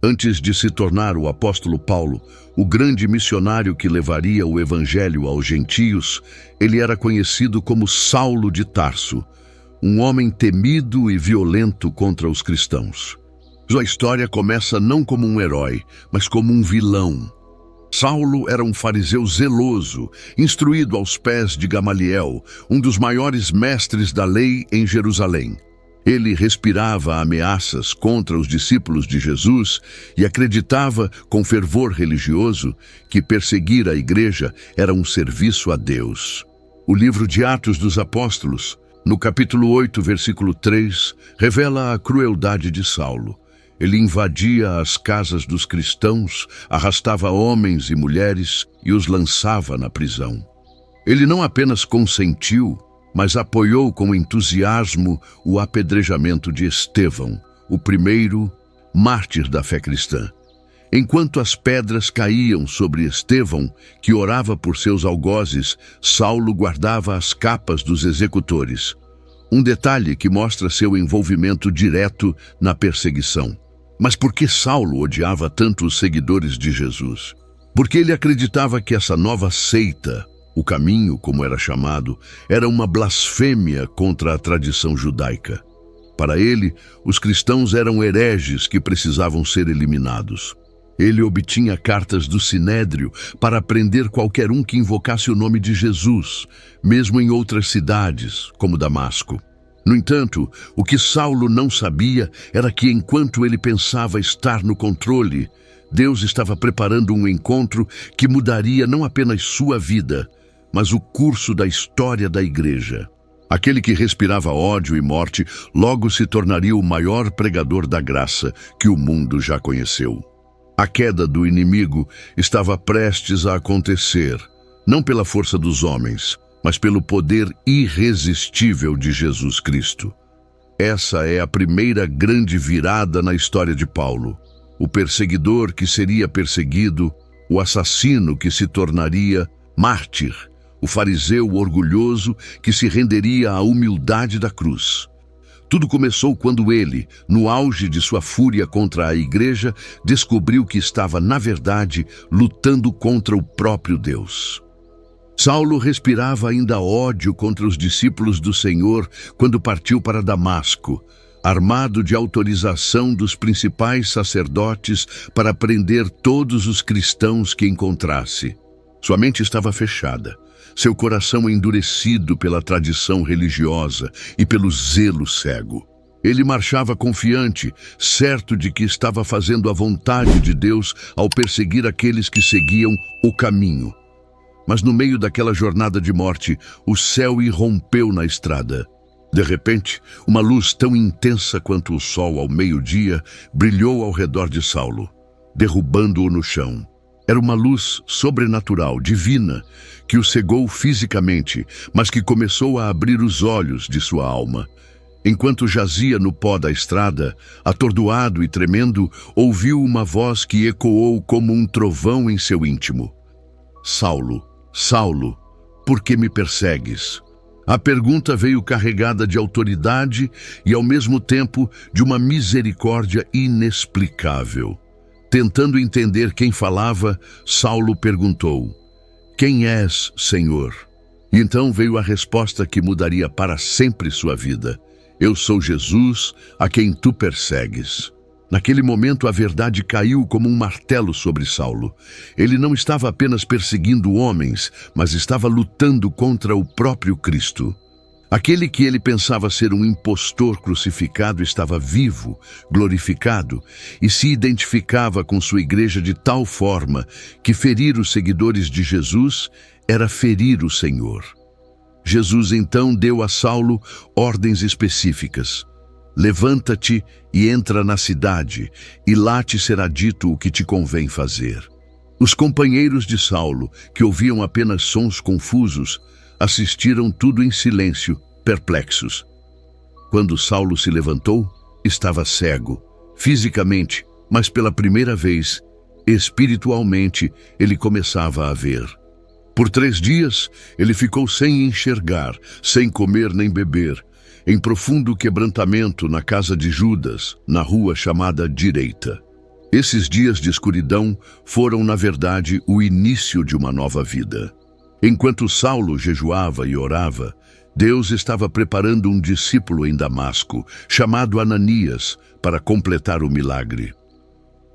Antes de se tornar o apóstolo Paulo, o grande missionário que levaria o evangelho aos gentios, ele era conhecido como Saulo de Tarso, um homem temido e violento contra os cristãos. Sua história começa não como um herói, mas como um vilão. Saulo era um fariseu zeloso, instruído aos pés de Gamaliel, um dos maiores mestres da lei em Jerusalém. Ele respirava ameaças contra os discípulos de Jesus e acreditava, com fervor religioso, que perseguir a igreja era um serviço a Deus. O livro de Atos dos Apóstolos, no capítulo 8, versículo 3, revela a crueldade de Saulo. Ele invadia as casas dos cristãos, arrastava homens e mulheres e os lançava na prisão. Ele não apenas consentiu, mas apoiou com entusiasmo o apedrejamento de Estevão, o primeiro mártir da fé cristã. Enquanto as pedras caíam sobre Estevão, que orava por seus algozes, Saulo guardava as capas dos executores. Um detalhe que mostra seu envolvimento direto na perseguição. Mas por que Saulo odiava tanto os seguidores de Jesus? Porque ele acreditava que essa nova seita, o caminho, como era chamado, era uma blasfêmia contra a tradição judaica. Para ele, os cristãos eram hereges que precisavam ser eliminados. Ele obtinha cartas do Sinédrio para prender qualquer um que invocasse o nome de Jesus, mesmo em outras cidades, como Damasco. No entanto, o que Saulo não sabia era que, enquanto ele pensava estar no controle, Deus estava preparando um encontro que mudaria não apenas sua vida, mas o curso da história da igreja. Aquele que respirava ódio e morte logo se tornaria o maior pregador da graça que o mundo já conheceu. A queda do inimigo estava prestes a acontecer, não pela força dos homens, mas pelo poder irresistível de Jesus Cristo. Essa é a primeira grande virada na história de Paulo. O perseguidor que seria perseguido, o assassino que se tornaria mártir, o fariseu orgulhoso que se renderia à humildade da cruz. Tudo começou quando ele, no auge de sua fúria contra a igreja, descobriu que estava, na verdade, lutando contra o próprio Deus. Saulo respirava ainda ódio contra os discípulos do Senhor quando partiu para Damasco, armado de autorização dos principais sacerdotes para prender todos os cristãos que encontrasse. Sua mente estava fechada, seu coração endurecido pela tradição religiosa e pelo zelo cego. Ele marchava confiante, certo de que estava fazendo a vontade de Deus ao perseguir aqueles que seguiam o caminho. Mas no meio daquela jornada de morte, o céu irrompeu na estrada. De repente, uma luz tão intensa quanto o sol ao meio-dia brilhou ao redor de Saulo, derrubando-o no chão. Era uma luz sobrenatural, divina, que o cegou fisicamente, mas que começou a abrir os olhos de sua alma. Enquanto jazia no pó da estrada, atordoado e tremendo, ouviu uma voz que ecoou como um trovão em seu íntimo. Saulo, Saulo, por que me persegues? A pergunta veio carregada de autoridade e, ao mesmo tempo, de uma misericórdia inexplicável. Tentando entender quem falava, Saulo perguntou: "Quem és, Senhor?" E então veio a resposta que mudaria para sempre sua vida: "Eu sou Jesus, a quem tu persegues." Naquele momento, a verdade caiu como um martelo sobre Saulo. Ele não estava apenas perseguindo homens, mas estava lutando contra o próprio Cristo. Aquele que ele pensava ser um impostor crucificado estava vivo, glorificado, e se identificava com sua igreja de tal forma que ferir os seguidores de Jesus era ferir o Senhor. Jesus então deu a Saulo ordens específicas. Levanta-te e entra na cidade, e lá te será dito o que te convém fazer. Os companheiros de Saulo, que ouviam apenas sons confusos, assistiram tudo em silêncio, perplexos. Quando Saulo se levantou, estava cego, fisicamente, mas pela primeira vez, espiritualmente, ele começava a ver. Por 3 dias, ele ficou sem enxergar, sem comer nem beber, em profundo quebrantamento na casa de Judas, na rua chamada Direita. Esses dias de escuridão foram, na verdade, o início de uma nova vida. Enquanto Saulo jejuava e orava, Deus estava preparando um discípulo em Damasco, chamado Ananias, para completar o milagre.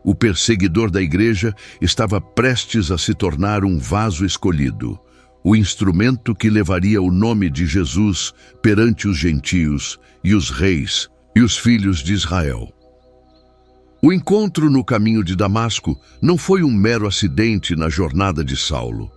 O perseguidor da igreja estava prestes a se tornar um vaso escolhido, o instrumento que levaria o nome de Jesus perante os gentios e os reis e os filhos de Israel. O encontro no caminho de Damasco não foi um mero acidente na jornada de Saulo.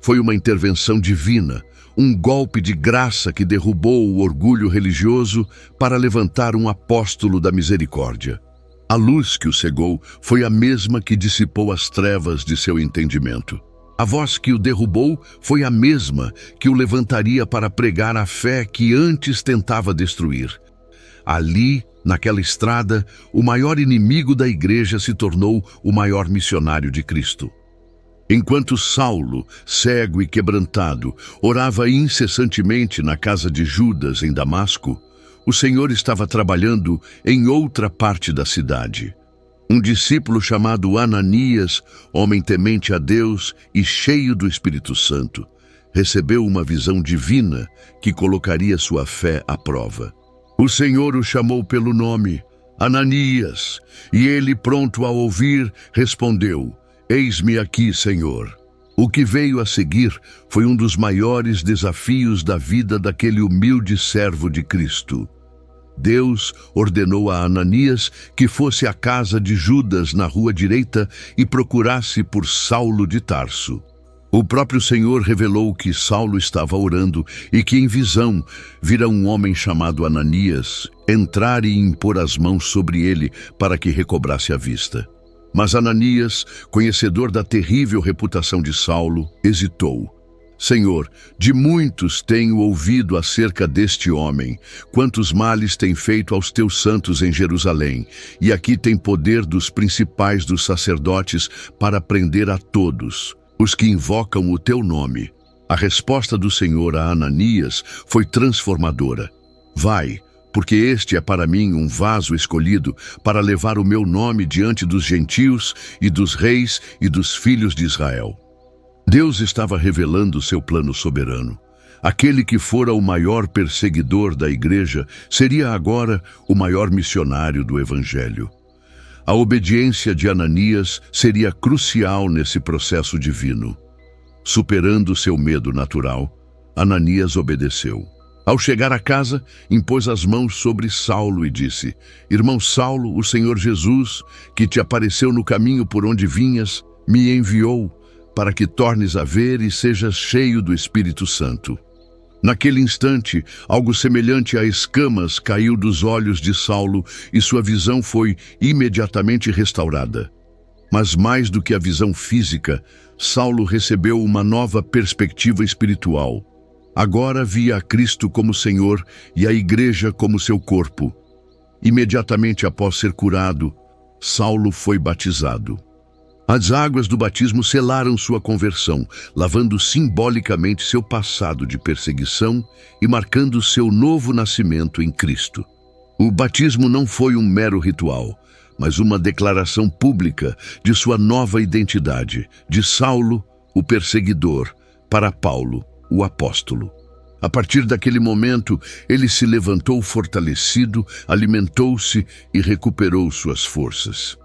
Foi uma intervenção divina, um golpe de graça que derrubou o orgulho religioso para levantar um apóstolo da misericórdia. A luz que o cegou foi a mesma que dissipou as trevas de seu entendimento. A voz que o derrubou foi a mesma que o levantaria para pregar a fé que antes tentava destruir. Ali, naquela estrada, o maior inimigo da igreja se tornou o maior missionário de Cristo. Enquanto Saulo, cego e quebrantado, orava incessantemente na casa de Judas, em Damasco, o Senhor estava trabalhando em outra parte da cidade. Um discípulo chamado Ananias, homem temente a Deus e cheio do Espírito Santo, recebeu uma visão divina que colocaria sua fé à prova. O Senhor o chamou pelo nome, Ananias, e ele, pronto a ouvir, respondeu: "Eis-me aqui, Senhor." O que veio a seguir foi um dos maiores desafios da vida daquele humilde servo de Cristo. Deus ordenou a Ananias que fosse à casa de Judas na rua direita e procurasse por Saulo de Tarso. O próprio Senhor revelou que Saulo estava orando e que em visão vira um homem chamado Ananias entrar e impor as mãos sobre ele para que recobrasse a vista. Mas Ananias, conhecedor da terrível reputação de Saulo, hesitou. "Senhor, de muitos tenho ouvido acerca deste homem, quantos males tem feito aos teus santos em Jerusalém, e aqui tem poder dos principais dos sacerdotes para prender a todos os que invocam o teu nome." A resposta do Senhor a Ananias foi transformadora. "Vai, porque este é para mim um vaso escolhido para levar o meu nome diante dos gentios e dos reis e dos filhos de Israel." Deus estava revelando seu plano soberano. Aquele que fora o maior perseguidor da igreja seria agora o maior missionário do Evangelho. A obediência de Ananias seria crucial nesse processo divino. Superando seu medo natural, Ananias obedeceu. Ao chegar à casa, impôs as mãos sobre Saulo e disse: "Irmão Saulo, o Senhor Jesus, que te apareceu no caminho por onde vinhas, me enviou para que tornes a ver e sejas cheio do Espírito Santo." Naquele instante, algo semelhante a escamas caiu dos olhos de Saulo e sua visão foi imediatamente restaurada. Mas mais do que a visão física, Saulo recebeu uma nova perspectiva espiritual. Agora via a Cristo como Senhor e a igreja como seu corpo. Imediatamente após ser curado, Saulo foi batizado. As águas do batismo selaram sua conversão, lavando simbolicamente seu passado de perseguição e marcando seu novo nascimento em Cristo. O batismo não foi um mero ritual, mas uma declaração pública de sua nova identidade, de Saulo, o perseguidor, para Paulo, o apóstolo. A partir daquele momento, ele se levantou fortalecido, alimentou-se e recuperou suas forças.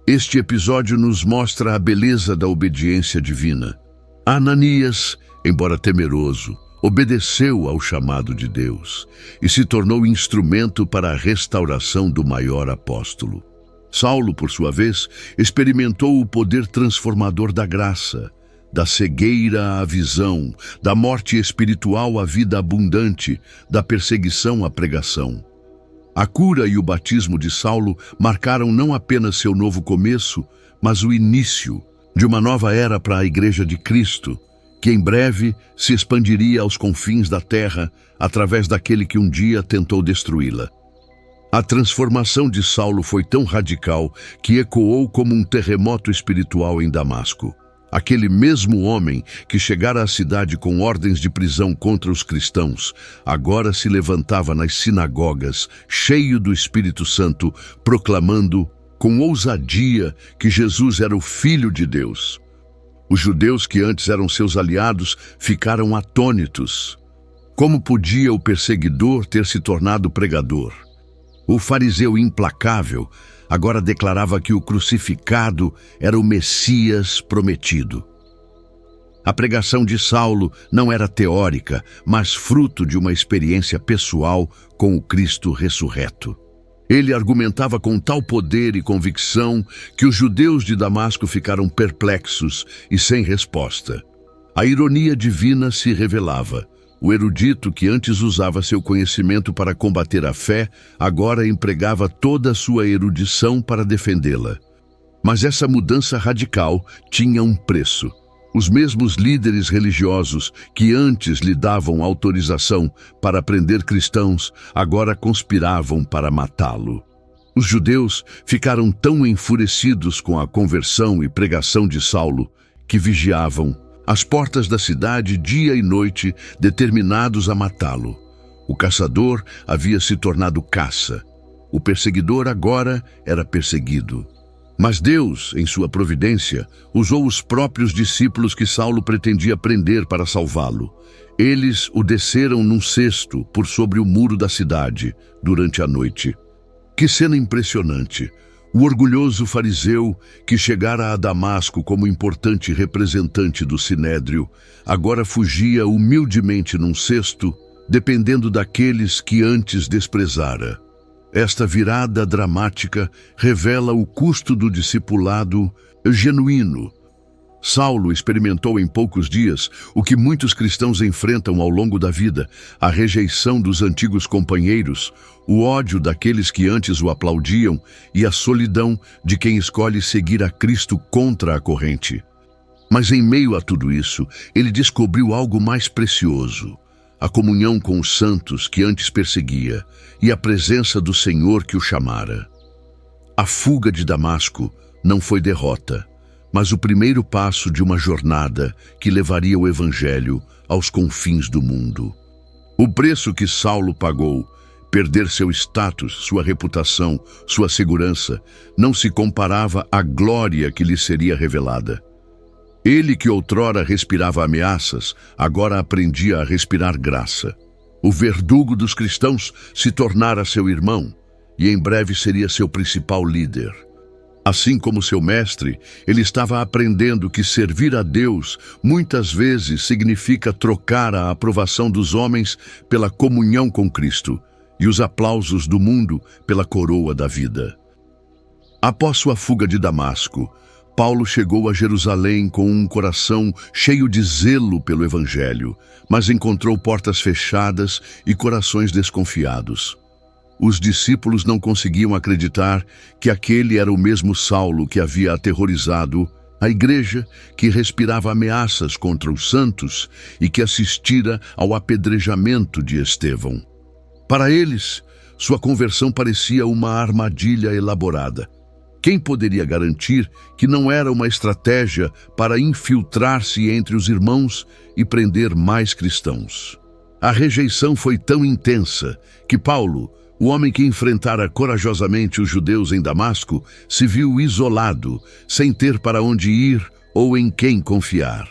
Este episódio nos mostra a beleza da obediência divina. Ananias, embora temeroso, obedeceu ao chamado de Deus e se tornou instrumento para a restauração do maior apóstolo. Saulo, por sua vez, experimentou o poder transformador da graça, da cegueira à visão, da morte espiritual à vida abundante, da perseguição à pregação. A cura e o batismo de Saulo marcaram não apenas seu novo começo, mas o início de uma nova era para a Igreja de Cristo, que em breve se expandiria aos confins da terra através daquele que um dia tentou destruí-la. A transformação de Saulo foi tão radical que ecoou como um terremoto espiritual em Damasco. Aquele mesmo homem que chegara à cidade com ordens de prisão contra os cristãos, agora se levantava nas sinagogas, cheio do Espírito Santo, proclamando: com ousadia, que Jesus era o Filho de Deus. Os judeus que antes eram seus aliados ficaram atônitos. Como podia o perseguidor ter se tornado pregador? O fariseu implacável agora declarava que o crucificado era o Messias prometido. A pregação de Saulo não era teórica, mas fruto de uma experiência pessoal com o Cristo ressurreto. Ele argumentava com tal poder e convicção que os judeus de Damasco ficaram perplexos e sem resposta. A ironia divina se revelava. O erudito que antes usava seu conhecimento para combater a fé, agora empregava toda a sua erudição para defendê-la. Mas essa mudança radical tinha um preço. Os mesmos líderes religiosos que antes lhe davam autorização para prender cristãos, agora conspiravam para matá-lo. Os judeus ficaram tão enfurecidos com a conversão e pregação de Saulo que vigiavam as portas da cidade dia e noite, determinados a matá-lo. O caçador havia se tornado caça. O perseguidor agora era perseguido. Mas Deus, em sua providência, usou os próprios discípulos que Saulo pretendia prender para salvá-lo. Eles o desceram num cesto por sobre o muro da cidade, durante a noite. Que cena impressionante! O orgulhoso fariseu, que chegara a Damasco como importante representante do Sinédrio, agora fugia humildemente num cesto, dependendo daqueles que antes desprezara. Esta virada dramática revela o custo do discipulado genuíno. Saulo experimentou em poucos dias o que muitos cristãos enfrentam ao longo da vida: a rejeição dos antigos companheiros, o ódio daqueles que antes o aplaudiam e a solidão de quem escolhe seguir a Cristo contra a corrente. Mas em meio a tudo isso, ele descobriu algo mais precioso: a comunhão com os santos que antes perseguia e a presença do Senhor que o chamara. A fuga de Damasco não foi derrota, mas o primeiro passo de uma jornada que levaria o Evangelho aos confins do mundo. O preço que Saulo pagou, perder seu status, sua reputação, sua segurança, não se comparava à glória que lhe seria revelada. Ele que outrora respirava ameaças, agora aprendia a respirar graça. O verdugo dos cristãos se tornara seu irmão e em breve seria seu principal líder. Assim como seu mestre, ele estava aprendendo que servir a Deus muitas vezes significa trocar a aprovação dos homens pela comunhão com Cristo e os aplausos do mundo pela coroa da vida. Após sua fuga de Damasco, Paulo chegou a Jerusalém com um coração cheio de zelo pelo Evangelho, mas encontrou portas fechadas e corações desconfiados. Os discípulos não conseguiam acreditar que aquele era o mesmo Saulo que havia aterrorizado a igreja, que respirava ameaças contra os santos e que assistira ao apedrejamento de Estevão. Para eles, sua conversão parecia uma armadilha elaborada. Quem poderia garantir que não era uma estratégia para infiltrar-se entre os irmãos e prender mais cristãos? A rejeição foi tão intensa que Paulo, o homem que enfrentara corajosamente os judeus em Damasco, se viu isolado, sem ter para onde ir ou em quem confiar.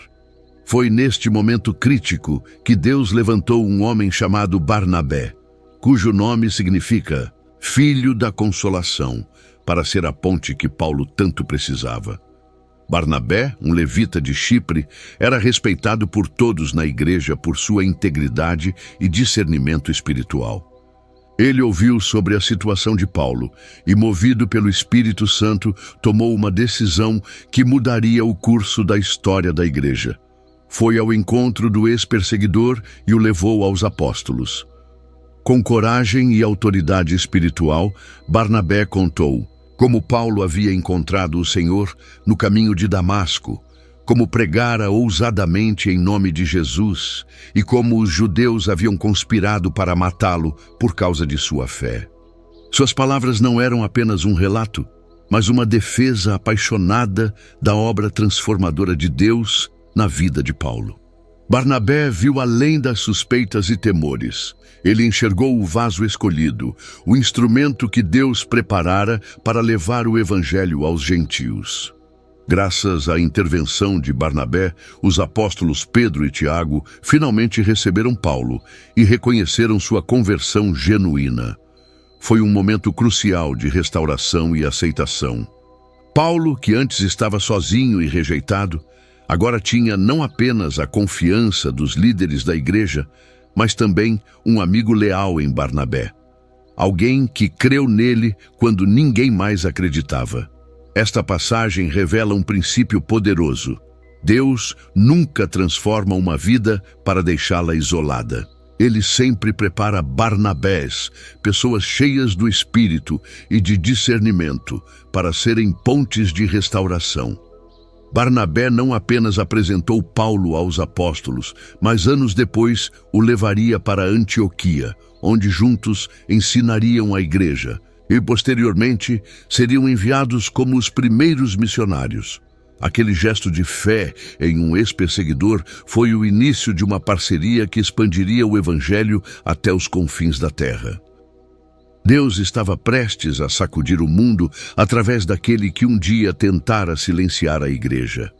Foi neste momento crítico que Deus levantou um homem chamado Barnabé, cujo nome significa Filho da Consolação, para ser a ponte que Paulo tanto precisava. Barnabé, um levita de Chipre, era respeitado por todos na igreja por sua integridade e discernimento espiritual. Ele ouviu sobre a situação de Paulo e, movido pelo Espírito Santo, tomou uma decisão que mudaria o curso da história da igreja. Foi ao encontro do ex-perseguidor e o levou aos apóstolos. Com coragem e autoridade espiritual, Barnabé contou como Paulo havia encontrado o Senhor no caminho de Damasco, como pregara ousadamente em nome de Jesus e como os judeus haviam conspirado para matá-lo por causa de sua fé. Suas palavras não eram apenas um relato, mas uma defesa apaixonada da obra transformadora de Deus na vida de Paulo. Barnabé viu além das suspeitas e temores. Ele enxergou o vaso escolhido, o instrumento que Deus preparara para levar o evangelho aos gentios. Graças à intervenção de Barnabé, os apóstolos Pedro e Tiago finalmente receberam Paulo e reconheceram sua conversão genuína. Foi um momento crucial de restauração e aceitação. Paulo, que antes estava sozinho e rejeitado, agora tinha não apenas a confiança dos líderes da igreja, mas também um amigo leal em Barnabé. Alguém que creu nele quando ninguém mais acreditava. Esta passagem revela um princípio poderoso. Deus nunca transforma uma vida para deixá-la isolada. Ele sempre prepara Barnabés, pessoas cheias do Espírito e de discernimento, para serem pontes de restauração. Barnabé não apenas apresentou Paulo aos apóstolos, mas anos depois o levaria para Antioquia, onde juntos ensinariam a igreja, e posteriormente seriam enviados como os primeiros missionários. Aquele gesto de fé em um ex-perseguidor foi o início de uma parceria que expandiria o evangelho até os confins da terra. Deus estava prestes a sacudir o mundo através daquele que um dia tentara silenciar a igreja.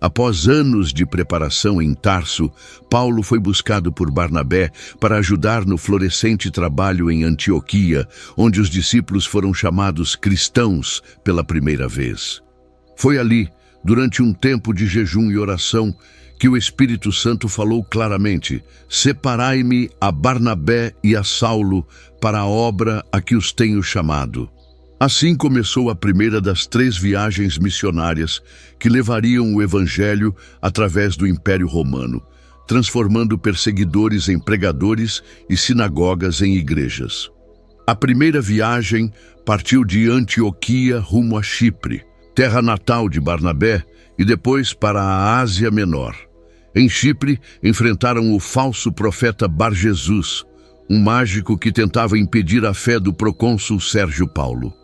Após anos de preparação em Tarso, Paulo foi buscado por Barnabé para ajudar no florescente trabalho em Antioquia, onde os discípulos foram chamados cristãos pela primeira vez. Foi ali, durante um tempo de jejum e oração, que o Espírito Santo falou claramente: "Separai-me a Barnabé e a Saulo para a obra a que os tenho chamado." Assim começou a primeira das 3 viagens missionárias que levariam o Evangelho através do Império Romano, transformando perseguidores em pregadores e sinagogas em igrejas. A primeira viagem partiu de Antioquia rumo a Chipre, terra natal de Barnabé, e depois para a Ásia Menor. Em Chipre, enfrentaram o falso profeta Bar-Jesus, um mágico que tentava impedir a fé do procônsul Sérgio Paulo.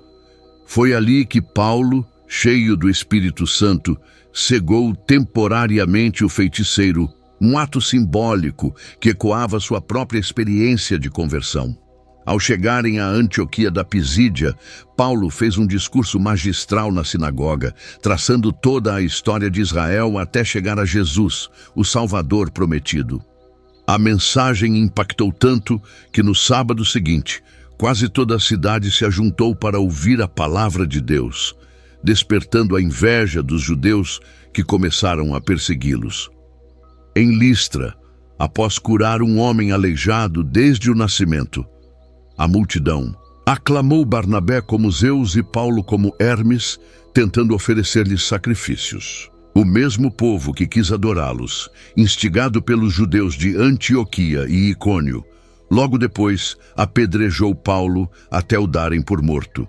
Foi ali que Paulo, cheio do Espírito Santo, cegou temporariamente o feiticeiro, um ato simbólico que ecoava sua própria experiência de conversão. Ao chegarem a Antioquia da Pisídia, Paulo fez um discurso magistral na sinagoga, traçando toda a história de Israel até chegar a Jesus, o Salvador prometido. A mensagem impactou tanto que no sábado seguinte, quase toda a cidade se ajuntou para ouvir a palavra de Deus, despertando a inveja dos judeus que começaram a persegui-los. Em Listra, após curar um homem aleijado desde o nascimento, a multidão aclamou Barnabé como Zeus e Paulo como Hermes, tentando oferecer-lhes sacrifícios. O mesmo povo que quis adorá-los, instigado pelos judeus de Antioquia e Icônio, logo depois apedrejou Paulo até o darem por morto.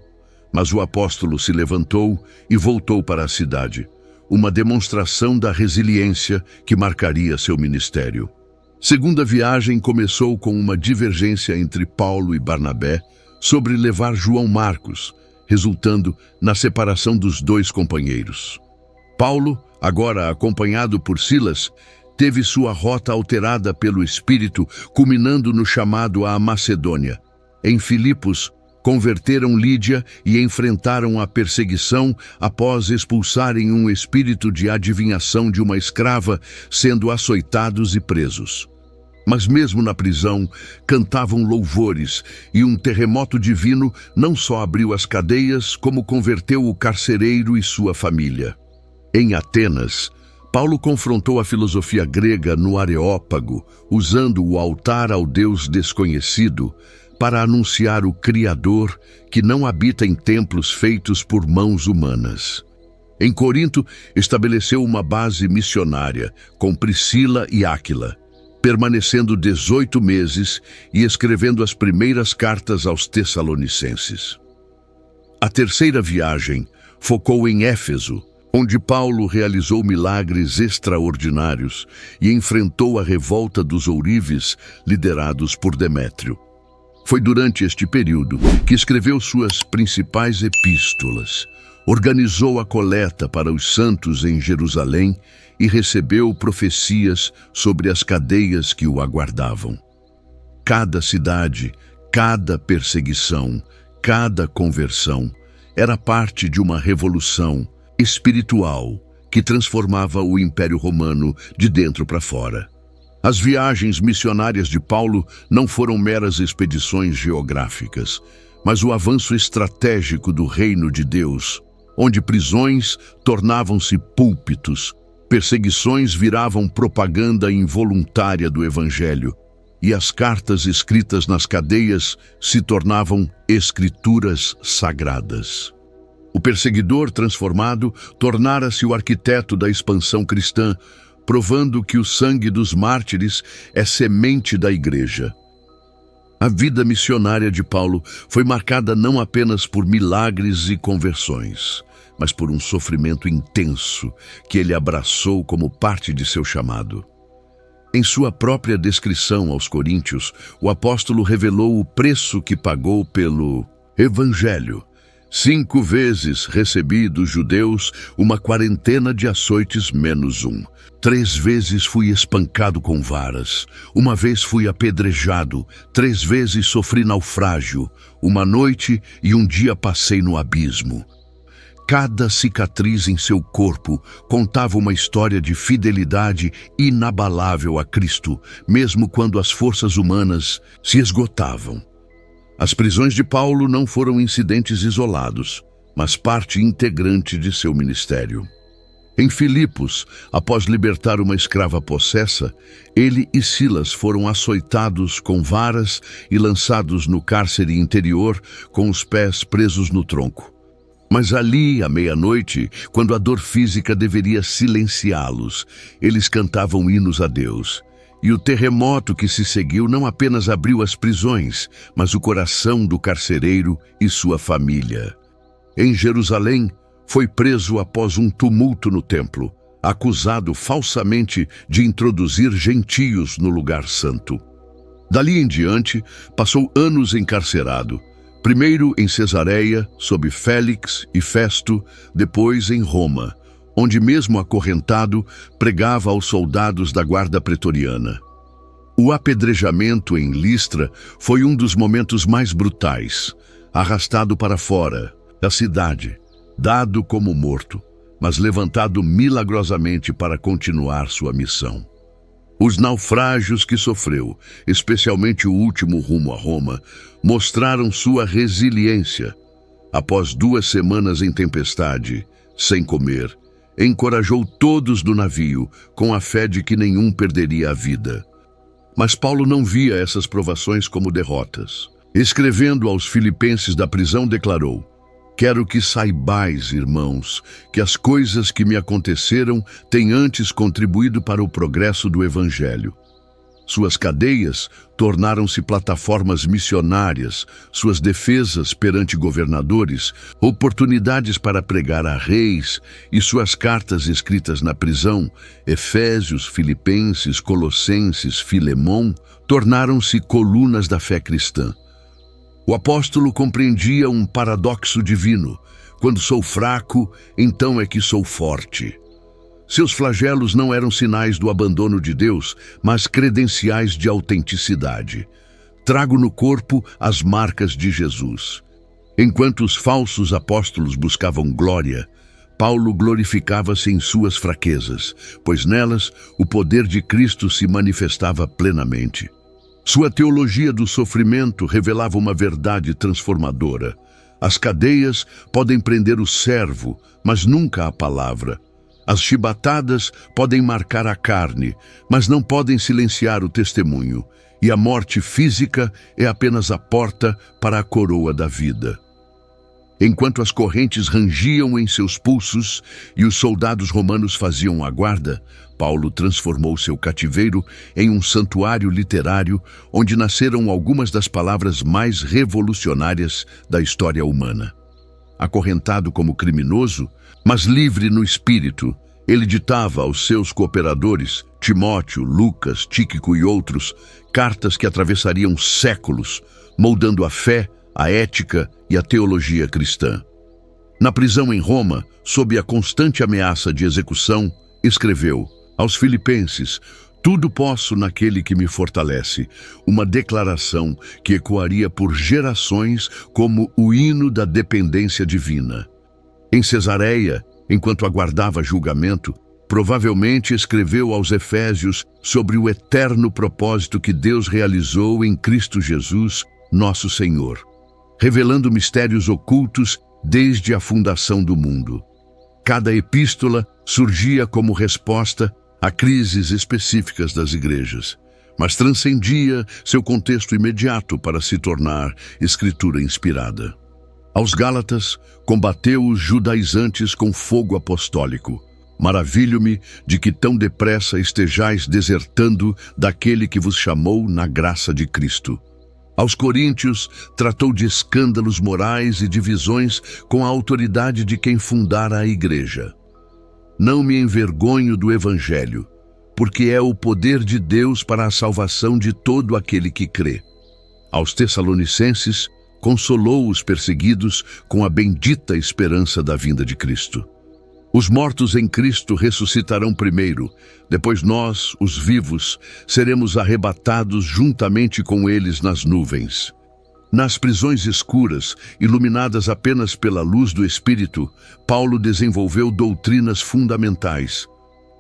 Mas o apóstolo se levantou e voltou para a cidade, uma demonstração da resiliência que marcaria seu ministério. Segunda viagem começou com uma divergência entre Paulo e Barnabé sobre levar João Marcos, resultando na separação dos 2 companheiros. Paulo, agora acompanhado por Silas, teve sua rota alterada pelo Espírito, culminando no chamado à Macedônia. Em Filipos, converteram Lídia e enfrentaram a perseguição após expulsarem um espírito de adivinhação de uma escrava, sendo açoitados e presos. Mas mesmo na prisão, cantavam louvores, e um terremoto divino não só abriu as cadeias, como converteu o carcereiro e sua família. Em Atenas, Paulo confrontou a filosofia grega no Areópago, usando o altar ao Deus desconhecido para anunciar o Criador que não habita em templos feitos por mãos humanas. Em Corinto, estabeleceu uma base missionária com Priscila e Áquila, permanecendo 18 meses e escrevendo as primeiras cartas aos Tessalonicenses. A terceira viagem focou em Éfeso, onde Paulo realizou milagres extraordinários e enfrentou a revolta dos ourives liderados por Demétrio. Foi durante este período que escreveu suas principais epístolas, Organizou a coleta para os santos em Jerusalém e recebeu profecias sobre as cadeias que o aguardavam. Cada cidade, cada perseguição, cada conversão era parte de uma revolução espiritual que transformava o Império Romano de dentro para fora. As viagens missionárias de Paulo não foram meras expedições geográficas, mas o avanço estratégico do reino de Deus, onde prisões tornavam-se púlpitos, perseguições viravam propaganda involuntária do Evangelho, e as cartas escritas nas cadeias se tornavam escrituras sagradas. O perseguidor transformado tornara-se o arquiteto da expansão cristã, provando que o sangue dos mártires é semente da igreja. A vida missionária de Paulo foi marcada não apenas por milagres e conversões, mas por um sofrimento intenso que ele abraçou como parte de seu chamado. Em sua própria descrição aos Coríntios, o apóstolo revelou o preço que pagou pelo Evangelho. 5 vezes recebi dos judeus uma quarentena de açoites menos 1. 3 vezes fui espancado com varas. 1 vez fui apedrejado. 3 vezes sofri naufrágio. 1 noite e 1 dia passei no abismo. Cada cicatriz em seu corpo contava uma história de fidelidade inabalável a Cristo, mesmo quando as forças humanas se esgotavam. As prisões de Paulo não foram incidentes isolados, mas parte integrante de seu ministério. Em Filipos, após libertar uma escrava possessa, ele e Silas foram açoitados com varas e lançados no cárcere interior com os pés presos no tronco. Mas ali, à meia-noite, quando a dor física deveria silenciá-los, eles cantavam hinos a Deus. E o terremoto que se seguiu não apenas abriu as prisões, mas o coração do carcereiro e sua família. Em Jerusalém, foi preso após um tumulto no templo, acusado falsamente de introduzir gentios no lugar santo. Dali em diante, passou anos encarcerado, primeiro em Cesareia, sob Félix e Festo, depois em Roma, onde mesmo acorrentado, pregava aos soldados da guarda pretoriana. O apedrejamento em Listra foi um dos momentos mais brutais, arrastado para fora da cidade, dado como morto, mas levantado milagrosamente para continuar sua missão. Os naufrágios que sofreu, especialmente o último rumo a Roma, mostraram sua resiliência. Após 2 semanas em tempestade, sem comer, encorajou todos do navio, com a fé de que nenhum perderia a vida. Mas Paulo não via essas provações como derrotas. Escrevendo aos filipenses da prisão, declarou: "Quero que saibais, irmãos, que as coisas que me aconteceram têm antes contribuído para o progresso do Evangelho. Suas cadeias tornaram-se plataformas missionárias, suas defesas perante governadores, oportunidades para pregar a reis, e suas cartas escritas na prisão, Efésios, Filipenses, Colossenses, Filemão, tornaram-se colunas da fé cristã." O apóstolo compreendia um paradoxo divino: quando sou fraco, então é que sou forte. Seus flagelos não eram sinais do abandono de Deus, mas credenciais de autenticidade. Trago no corpo as marcas de Jesus. Enquanto os falsos apóstolos buscavam glória, Paulo glorificava-se em suas fraquezas, pois nelas o poder de Cristo se manifestava plenamente. Sua teologia do sofrimento revelava uma verdade transformadora. As cadeias podem prender o servo, mas nunca a palavra. As chibatadas podem marcar a carne, mas não podem silenciar o testemunho. E a morte física é apenas a porta para a coroa da vida. Enquanto as correntes rangiam em seus pulsos e os soldados romanos faziam a guarda, Paulo transformou seu cativeiro em um santuário literário onde nasceram algumas das palavras mais revolucionárias da história humana. Acorrentado como criminoso, mas livre no espírito, ele ditava aos seus cooperadores, Timóteo, Lucas, Tíquico e outros, cartas que atravessariam séculos, moldando a fé, a ética e a teologia cristã. Na prisão em Roma, sob a constante ameaça de execução, escreveu aos Filipenses: tudo posso naquele que me fortalece, uma declaração que ecoaria por gerações como o hino da dependência divina. Em Cesareia, enquanto aguardava julgamento, provavelmente escreveu aos Efésios sobre o eterno propósito que Deus realizou em Cristo Jesus, nosso Senhor, revelando mistérios ocultos desde a fundação do mundo. Cada epístola surgia como resposta a crises específicas das igrejas, mas transcendia seu contexto imediato para se tornar escritura inspirada. Aos Gálatas, combateu os judaizantes com fogo apostólico. Maravilho-me de que tão depressa estejais desertando daquele que vos chamou na graça de Cristo. Aos Coríntios, tratou de escândalos morais e divisões com a autoridade de quem fundara a igreja. Não me envergonho do Evangelho, porque é o poder de Deus para a salvação de todo aquele que crê. Aos Tessalonicenses, consolou os perseguidos com a bendita esperança da vinda de Cristo. Os mortos em Cristo ressuscitarão primeiro, depois nós, os vivos, seremos arrebatados juntamente com eles nas nuvens. Nas prisões escuras, iluminadas apenas pela luz do Espírito, Paulo desenvolveu doutrinas fundamentais: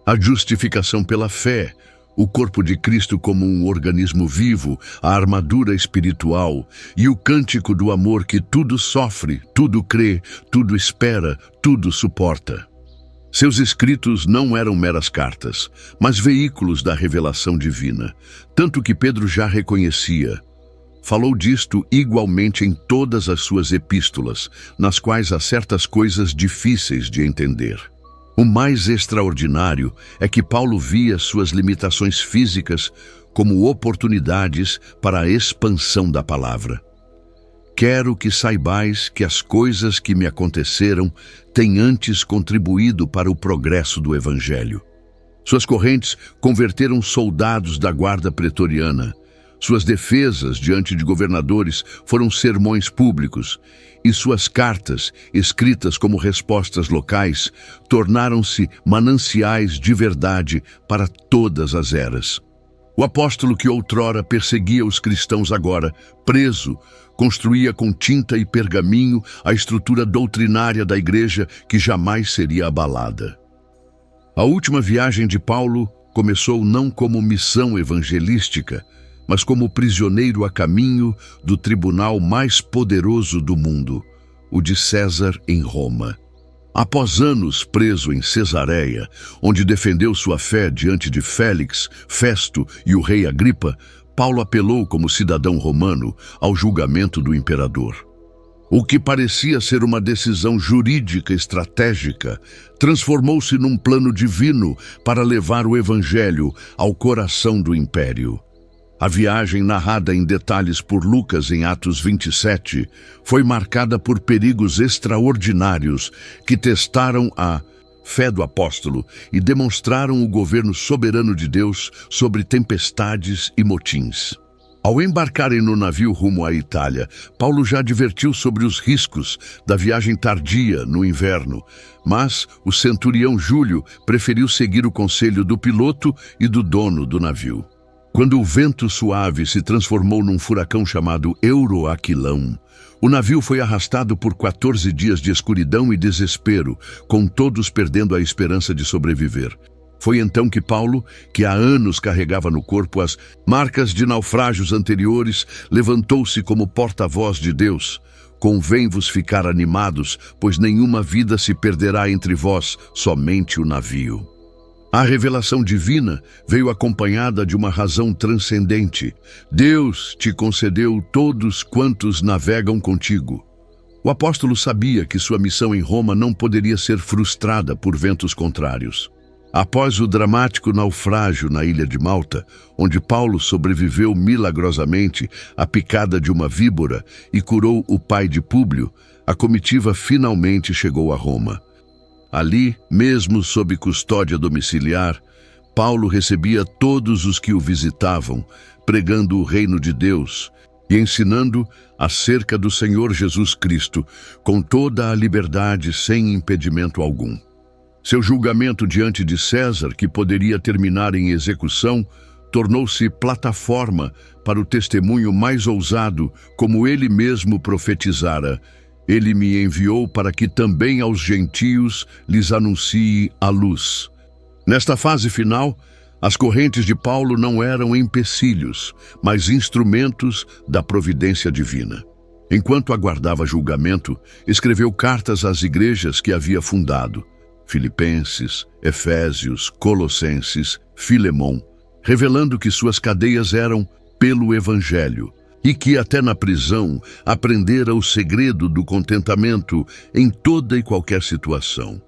a justificação pela fé, o corpo de Cristo como um organismo vivo, a armadura espiritual e o cântico do amor que tudo sofre, tudo crê, tudo espera, tudo suporta. Seus escritos não eram meras cartas, mas veículos da revelação divina, tanto que Pedro já reconhecia. Falou disto igualmente em todas as suas epístolas, nas quais há certas coisas difíceis de entender. O mais extraordinário é que Paulo via suas limitações físicas como oportunidades para a expansão da palavra. Quero que saibais que as coisas que me aconteceram têm antes contribuído para o progresso do Evangelho. Suas correntes converteram soldados da guarda pretoriana. Suas defesas diante de governadores foram sermões públicos, e suas cartas, escritas como respostas locais, tornaram-se mananciais de verdade para todas as eras. O apóstolo que outrora perseguia os cristãos agora, preso, construía com tinta e pergaminho a estrutura doutrinária da igreja que jamais seria abalada. A última viagem de Paulo começou não como missão evangelística, mas como prisioneiro a caminho do tribunal mais poderoso do mundo, o de César em Roma. Após anos preso em Cesareia, onde defendeu sua fé diante de Félix, Festo e o rei Agripa, Paulo apelou como cidadão romano ao julgamento do imperador. O que parecia ser uma decisão jurídica estratégica transformou-se num plano divino para levar o evangelho ao coração do império. A viagem, narrada em detalhes por Lucas em Atos 27, foi marcada por perigos extraordinários que testaram a fé do apóstolo e demonstraram o governo soberano de Deus sobre tempestades e motins. Ao embarcarem no navio rumo à Itália, Paulo já advertiu sobre os riscos da viagem tardia no inverno, mas o centurião Júlio preferiu seguir o conselho do piloto e do dono do navio. Quando o vento suave se transformou num furacão chamado Euroaquilão, o navio foi arrastado por 14 dias de escuridão e desespero, com todos perdendo a esperança de sobreviver. Foi então que Paulo, que há anos carregava no corpo as marcas de naufrágios anteriores, levantou-se como porta-voz de Deus. Convém-vos ficar animados, pois nenhuma vida se perderá entre vós, somente o navio. A revelação divina veio acompanhada de uma razão transcendente. Deus te concedeu todos quantos navegam contigo. O apóstolo sabia que sua missão em Roma não poderia ser frustrada por ventos contrários. Após o dramático naufrágio na ilha de Malta, onde Paulo sobreviveu milagrosamente à picada de uma víbora e curou o pai de Públio, a comitiva finalmente chegou a Roma. Ali, mesmo sob custódia domiciliar, Paulo recebia todos os que o visitavam, pregando o reino de Deus, e ensinando acerca do Senhor Jesus Cristo, com toda a liberdade sem impedimento algum. Seu julgamento diante de César, que poderia terminar em execução, tornou-se plataforma para o testemunho mais ousado, como ele mesmo profetizara: ele me enviou para que também aos gentios lhes anuncie a luz. Nesta fase final, as correntes de Paulo não eram empecilhos, mas instrumentos da providência divina. Enquanto aguardava julgamento, escreveu cartas às igrejas que havia fundado: Filipenses, Efésios, Colossenses, Filemon, revelando que suas cadeias eram pelo Evangelho e que até na prisão aprendera o segredo do contentamento em toda e qualquer situação.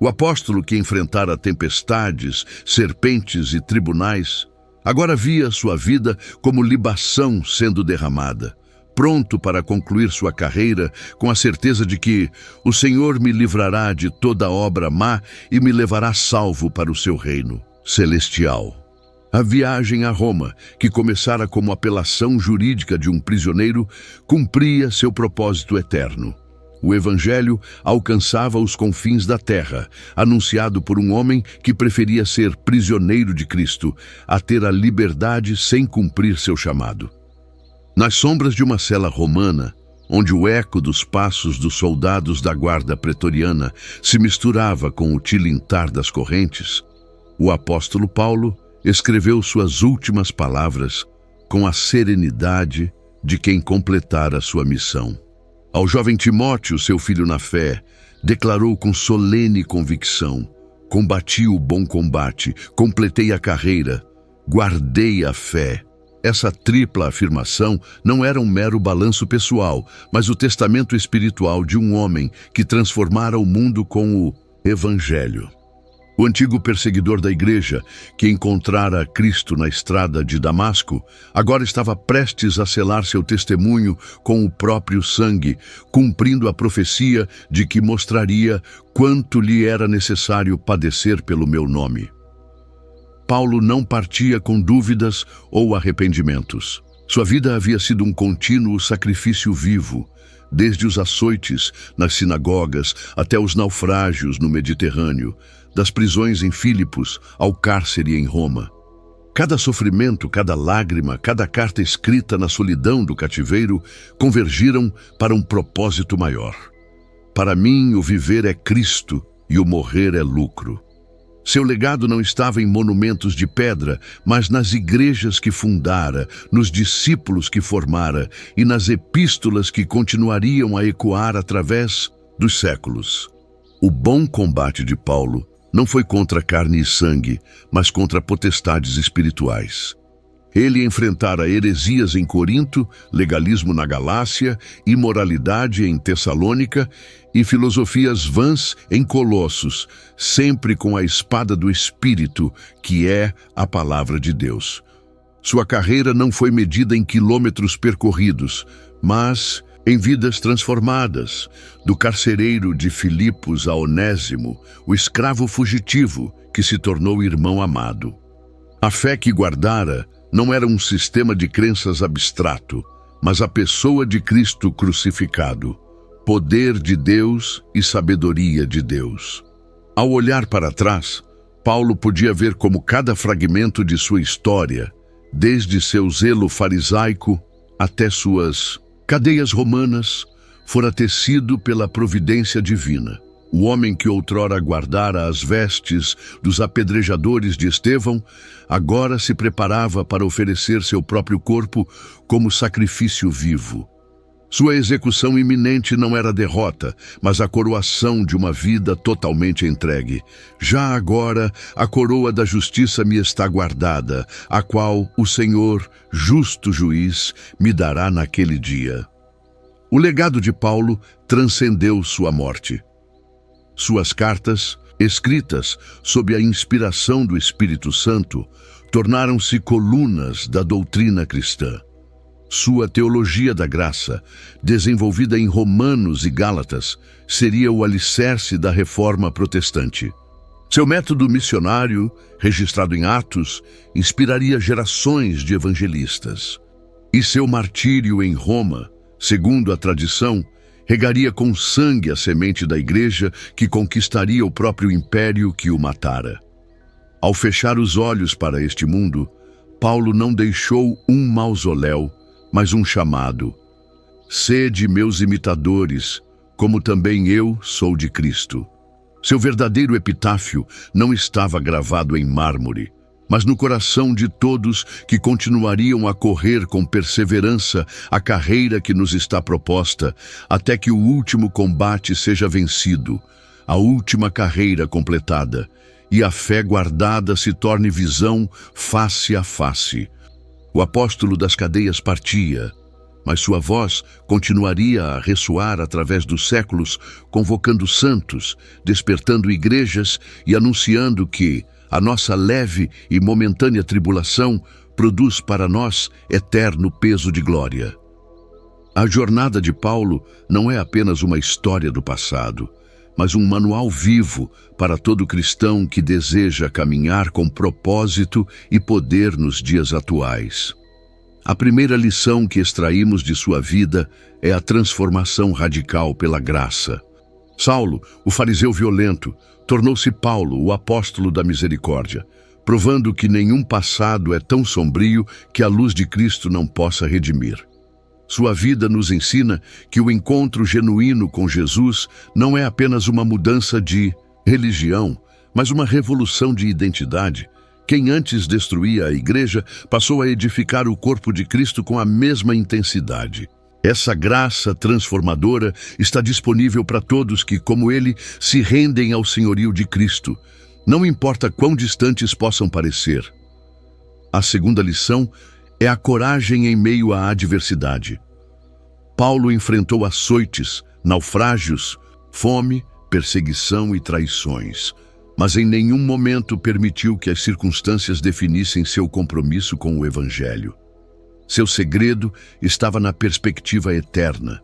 O apóstolo, que enfrentara tempestades, serpentes e tribunais, agora via sua vida como libação sendo derramada, pronto para concluir sua carreira com a certeza de que o Senhor me livrará de toda obra má e me levará salvo para o seu reino celestial. A viagem a Roma, que começara como apelação jurídica de um prisioneiro, cumpria seu propósito eterno. O Evangelho alcançava os confins da terra, anunciado por um homem que preferia ser prisioneiro de Cristo a ter a liberdade sem cumprir seu chamado. Nas sombras de uma cela romana, onde o eco dos passos dos soldados da guarda pretoriana se misturava com o tilintar das correntes, o apóstolo Paulo escreveu suas últimas palavras com a serenidade de quem completara sua missão. Ao jovem Timóteo, seu filho na fé, declarou com solene convicção: combati o bom combate, completei a carreira, guardei a fé. Essa tripla afirmação não era um mero balanço pessoal, mas o testamento espiritual de um homem que transformara o mundo com o Evangelho. O antigo perseguidor da igreja, que encontrara Cristo na estrada de Damasco, agora estava prestes a selar seu testemunho com o próprio sangue, cumprindo a profecia de que mostraria quanto lhe era necessário padecer pelo meu nome. Paulo não partia com dúvidas ou arrependimentos. Sua vida havia sido um contínuo sacrifício vivo, desde os açoites nas sinagogas até os naufrágios no Mediterrâneo, das prisões em Filipos ao cárcere em Roma. Cada sofrimento, cada lágrima, cada carta escrita na solidão do cativeiro convergiram para um propósito maior. Para mim, o viver é Cristo e o morrer é lucro. Seu legado não estava em monumentos de pedra, mas nas igrejas que fundara, nos discípulos que formara e nas epístolas que continuariam a ecoar através dos séculos. O bom combate de Paulo não foi contra carne e sangue, mas contra potestades espirituais. Ele enfrentara heresias em Corinto, legalismo na Galácia, imoralidade em Tessalônica e filosofias vãs em Colossos, sempre com a espada do Espírito, que é a palavra de Deus. Sua carreira não foi medida em quilômetros percorridos, mas em vidas transformadas, do carcereiro de Filipos a Onésimo, o escravo fugitivo que se tornou irmão amado. A fé que guardara não era um sistema de crenças abstrato, mas a pessoa de Cristo crucificado, poder de Deus e sabedoria de Deus. Ao olhar para trás, Paulo podia ver como cada fragmento de sua história, desde seu zelo farisaico até suas cadeias romanas, fora tecido pela providência divina. O homem que outrora guardara as vestes dos apedrejadores de Estevão, agora se preparava para oferecer seu próprio corpo como sacrifício vivo. Sua execução iminente não era derrota, mas a coroação de uma vida totalmente entregue. Já agora, a coroa da justiça me está guardada, a qual o Senhor, justo juiz, me dará naquele dia. O legado de Paulo transcendeu sua morte. Suas cartas, escritas sob a inspiração do Espírito Santo, tornaram-se colunas da doutrina cristã. Sua teologia da graça, desenvolvida em Romanos e Gálatas, seria o alicerce da reforma protestante. Seu método missionário, registrado em Atos, inspiraria gerações de evangelistas. E seu martírio em Roma, segundo a tradição, regaria com sangue a semente da igreja que conquistaria o próprio império que o matara. Ao fechar os olhos para este mundo, Paulo não deixou um mausoléu, mas um chamado: sede meus imitadores, como também eu sou de Cristo. Seu verdadeiro epitáfio não estava gravado em mármore, mas no coração de todos que continuariam a correr com perseverança a carreira que nos está proposta, até que o último combate seja vencido, a última carreira completada, e a fé guardada se torne visão face a face. O apóstolo das cadeias partia, mas sua voz continuaria a ressoar através dos séculos, convocando santos, despertando igrejas e anunciando que a nossa leve e momentânea tribulação produz para nós eterno peso de glória. A jornada de Paulo não é apenas uma história do passado, mas um manual vivo para todo cristão que deseja caminhar com propósito e poder nos dias atuais. A primeira lição que extraímos de sua vida é a transformação radical pela graça. Saulo, o fariseu violento, tornou-se Paulo, o apóstolo da misericórdia, provando que nenhum passado é tão sombrio que a luz de Cristo não possa redimir. Sua vida nos ensina que o encontro genuíno com Jesus não é apenas uma mudança de religião, mas uma revolução de identidade. Quem antes destruía a igreja passou a edificar o corpo de Cristo com a mesma intensidade. Essa graça transformadora está disponível para todos que, como ele, se rendem ao senhorio de Cristo, não importa quão distantes possam parecer. A segunda lição é a coragem em meio à adversidade. Paulo enfrentou açoites, naufrágios, fome, perseguição e traições, mas em nenhum momento permitiu que as circunstâncias definissem seu compromisso com o Evangelho. Seu segredo estava na perspectiva eterna.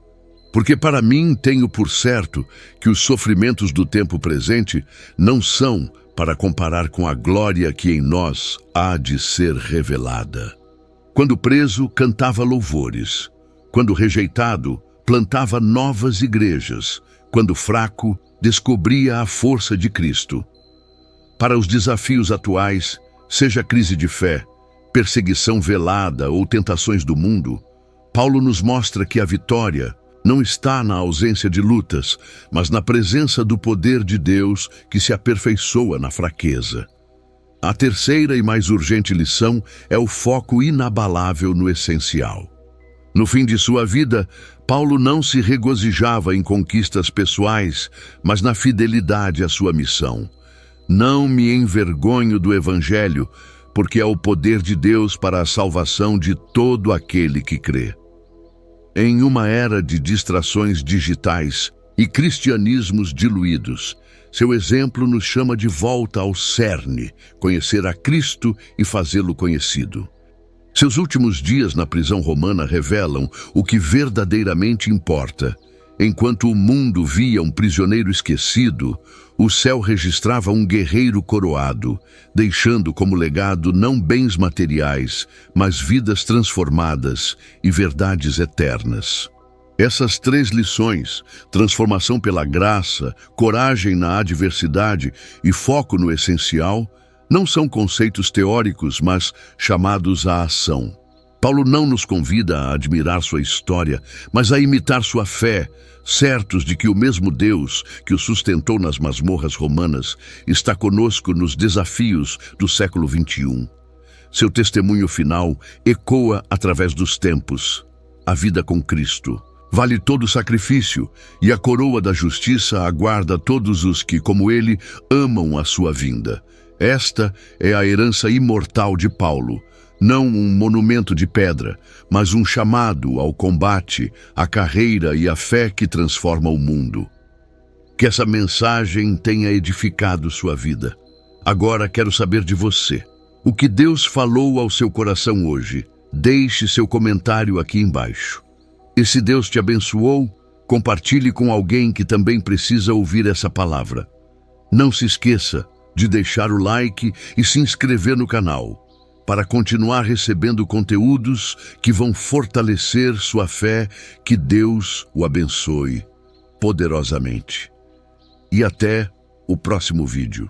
Porque para mim tenho por certo que os sofrimentos do tempo presente não são para comparar com a glória que em nós há de ser revelada. Quando preso, cantava louvores. Quando rejeitado, plantava novas igrejas. Quando fraco, descobria a força de Cristo. Para os desafios atuais, seja crise de fé, perseguição velada ou tentações do mundo, Paulo nos mostra que a vitória não está na ausência de lutas, mas na presença do poder de Deus que se aperfeiçoa na fraqueza. A terceira e mais urgente lição é o foco inabalável no essencial. No fim de sua vida, Paulo não se regozijava em conquistas pessoais, mas na fidelidade à sua missão. Não me envergonho do Evangelho, porque é o poder de Deus para a salvação de todo aquele que crê. Em uma era de distrações digitais e cristianismos diluídos, seu exemplo nos chama de volta ao cerne, conhecer a Cristo e fazê-lo conhecido. Seus últimos dias na prisão romana revelam o que verdadeiramente importa. Enquanto o mundo via um prisioneiro esquecido, o céu registrava um guerreiro coroado, deixando como legado não bens materiais, mas vidas transformadas e verdades eternas. Essas três lições, transformação pela graça, coragem na adversidade e foco no essencial, não são conceitos teóricos, mas chamados à ação. Paulo não nos convida a admirar sua história, mas a imitar sua fé, certos de que o mesmo Deus que o sustentou nas masmorras romanas está conosco nos desafios do século XXI. Seu testemunho final ecoa através dos tempos. A vida com Cristo vale todo o sacrifício, e a coroa da justiça aguarda todos os que, como ele, amam a sua vinda. Esta é a herança imortal de Paulo. Não um monumento de pedra, mas um chamado ao combate, à carreira e à fé que transforma o mundo. Que essa mensagem tenha edificado sua vida. Agora quero saber de você. O que Deus falou ao seu coração hoje? Deixe seu comentário aqui embaixo. E se Deus te abençoou, compartilhe com alguém que também precisa ouvir essa palavra. Não se esqueça de deixar o like e se inscrever no canal. para continuar recebendo conteúdos que vão fortalecer sua fé. Que Deus o abençoe poderosamente. E até o próximo vídeo.